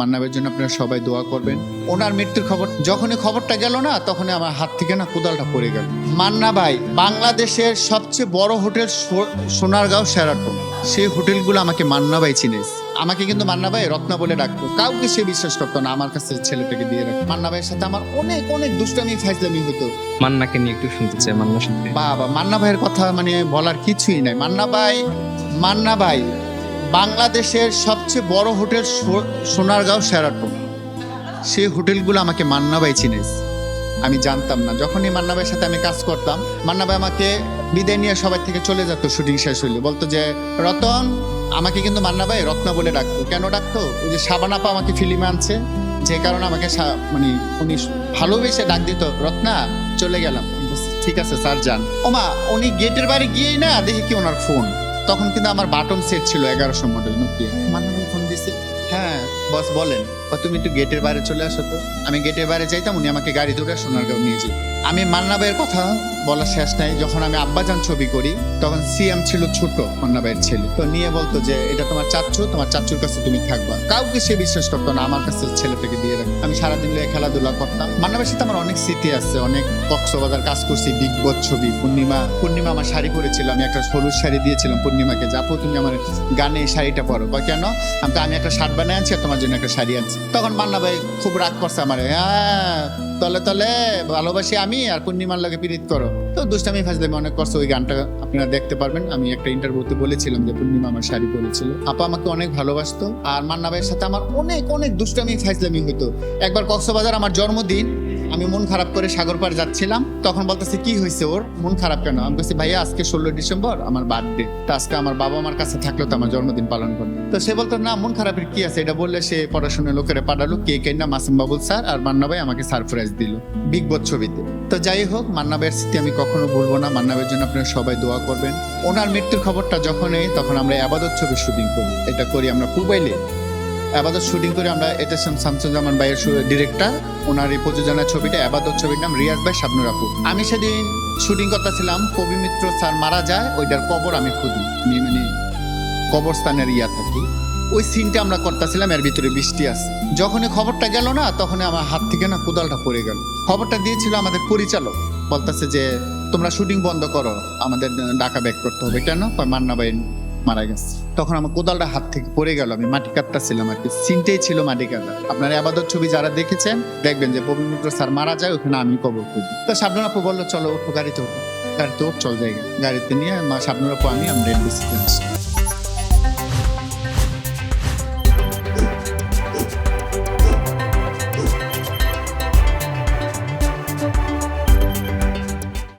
মান্নাবের জন্য আপনারা সবাই দোয়া করবেন। ওনার মৃত্যুর খবর যখনই খবরটা গেল না, তখনই আমার হাত থেকে না কোদালটা পড়ে গেল। মান্না ভাই বাংলাদেশের সবচেয়ে বড় হোটেল সোনারগাঁও শেরাটন, সেই হোটেলগুলো আমাকে মান্না ভাই চিনেছে। আমাকে কিন্তু মান্না ভাই রত্না বলে ডাকতো, কাউকে সে বিশ্বাস করতো না আমার কাছে ছেলেটাকে দিয়ে রাখতো। মান্না ভাইয়ের সাথে আমার অনেক অনেক দুষ্টামি ফাইজলামি হতো। মান্নাকে নিয়ে একটু শুনতে চাই, মান্নার সাথে। বাবা মান্না ভাইয়ের কথা মানে বলার কিছুই নাই। মান্না ভাই বাংলাদেশের সবচেয়ে বড় হোটেল সোনারগাঁও শেরাটন, সেই হোটেলগুলো আমাকে মান্না ভাই চিনেছে। আমি জানতাম না, যখনই মান্না ভাইয়ের সাথে আমি কাজ করতাম, মান্না ভাই আমাকে বিদায় নিয়ে সবাই থেকে চলে যেত। শুটিং শেষ হইলে বলতো যে রতন, আমাকে কিন্তু মান্না ভাই রত্না বলে ডাকতো। কেন ডাকতো? ওই যে সাবানাপা আমাকে ফিল্মে আনছে, যে কারণে আমাকে মানে উনি ভালোবেসে ডাক দিত, রত্না চলে গেলাম। ঠিক আছে স্যার যান। ওমা উনি গেটের বাইরে গিয়েই না দেখি কি ওনার ফোন, তখন কিন্তু আমার বাটন সেট ছিল 1100 মডেল নোকিয়া। মান্না ভাই ফোন দিছে, হ্যাঁ বস বলেন, তুমি একটু গেটের বাইরে চলে আসো তো। আমি গেটের বাইরে যাইতাম, উনি আমাকে গাড়ি ধরে সোনারগাঁও নিয়ে যেত। আমি মান্না ভাইয়ের কথা বলার শেষ নাই। যখন আমি আব্বাজান ছবি করি, তখন সিএম ছিল ছোট, মান্না ভাইয়ের ছেলে, তো নিয়ে বলতো যে এটা তোমার চাচ্চু, তোমার চাচ্চুর কাছে তুমি থাকবা। কাউকে সে বিশ্বাস করতো না আমার কাছে ছেলেটাকে দিয়ে রাখতো। আমি সারাদিন খেলাধুলা করতাম। মান্না ভাইয়ের সাথে আমার অনেক স্মৃতি আছে, অনেক কক্সবাজার কাজ করছি, বিগ বস ছবি, পূর্ণিমা আমার শাড়ি পরেছিল, আমি একটা হলুদ শাড়ি দিয়েছিলাম পূর্ণিমাকে, যাপো তুমি আমার গানে এই শাড়িটা পরো। কেন? আমি একটা শার্ট বানিয়ে আনছি, তোমার জন্য একটা শাড়ি আনছি। তখন মান্না ভাই খুব রাগ করছে আমার, হ্যাঁ তলে তলে ভালোবাসি আমি, আর পূর্ণিমার লগে পীড়িত করো। তো দুষ্টামি ফাজলামি অনেক করছে। ওই গানটা আপনারা দেখতে পারবেন। আমি একটা ইন্টারভিউতে বলেছিলাম যে পূর্ণিমা আমার শাড়ি পরেছিল। আপা আমাকে অনেক ভালোবাসতো, আর মান্না ভাইয়ের সাথে আমার অনেক অনেক দুষ্টামি ফাজলামি হতো। একবার কক্সবাজার আমার জন্মদিন, আমি মন খারাপ করে সাগরপাড় যাচ্ছিলাম, তখন বলতেছে কি হয়েছে ওর মন খারাপ কেন? আমি বলছি ভাইয়া আজকে 16 ডিসেম্বর আমার বার্থডে, তো আজকে আমার বাবা আমার কাছে থাকলো তো আমার জন্মদিন পালন করবে। তো সে বলতো না মন খারাপের কি আছে, এটা বললে সে পড়াশোনার লোকেরা পাঠালো, কে না মাসুম বাবুল স্যার আর মান্না ভাই আমাকে সারপ্রাইজ দিল বিগ বস ছবিতে। তো যাই হোক, মান্না ভাইয়ের স্মৃতি আমি কখনো ভুলবো না। মান্না ভাইয়ের জন্য আপনারা সবাই দোয়া করবেন। ওনার মৃত্যুর খবরটা যখনই, তখন আমরা আবাদত ছবির শুটিং করি, এটা করি আমরা পুবাইলে আবাদত শুটিং করে। আমরা এটা শামসুজ্জামান ভাইয়ের ডিরেক্টর, ওনার এই প্রযোজনার ছবিটা আবাদত, ছবির নাম রিয়াজ ভাই শাবনুর আপু। আমি সেদিন শুটিং করতেছিলাম, কবি মিত্র স্যার মারা যায়, ওইটার কবর আমি খুঁজি, মানে কবরস্থানের থাকি। ওই সিনটা আমরা করতেছিলাম, এর ভিতরে বৃষ্টি আছে। যখনই খবরটা গেল না, তখনই আমার হাত থেকে না কোদালটা পড়ে গেল। খবরটা দিয়েছিল আমাদের পরিচালক, বলতেছে যে তোমরা শুটিং বন্ধ করো, আমাদের ঢাকা ব্যাক করতে হবে। কেন? মান্না ভাই মারা গেছে। তখন আমার কোদালটা হাত থেকে পড়ে গেল, আমি মাটি কাটতেছিলাম আর কি, সিনটাই ছিল মাটি কাটা। আপনার আবাদত ছবি যারা দেখেছেন দেখবেন যে পবিত্র স্যার মারা যায়, ওখানে আমি কবর খুঁজি। তো শাবনুর আপু বললো চলো ওঠো, গাড়িতে ওঠো, গাড়িতে ওঠ, চল জায়গা। গাড়িতে নিয়ে শাবনুর আপু আমরা রেড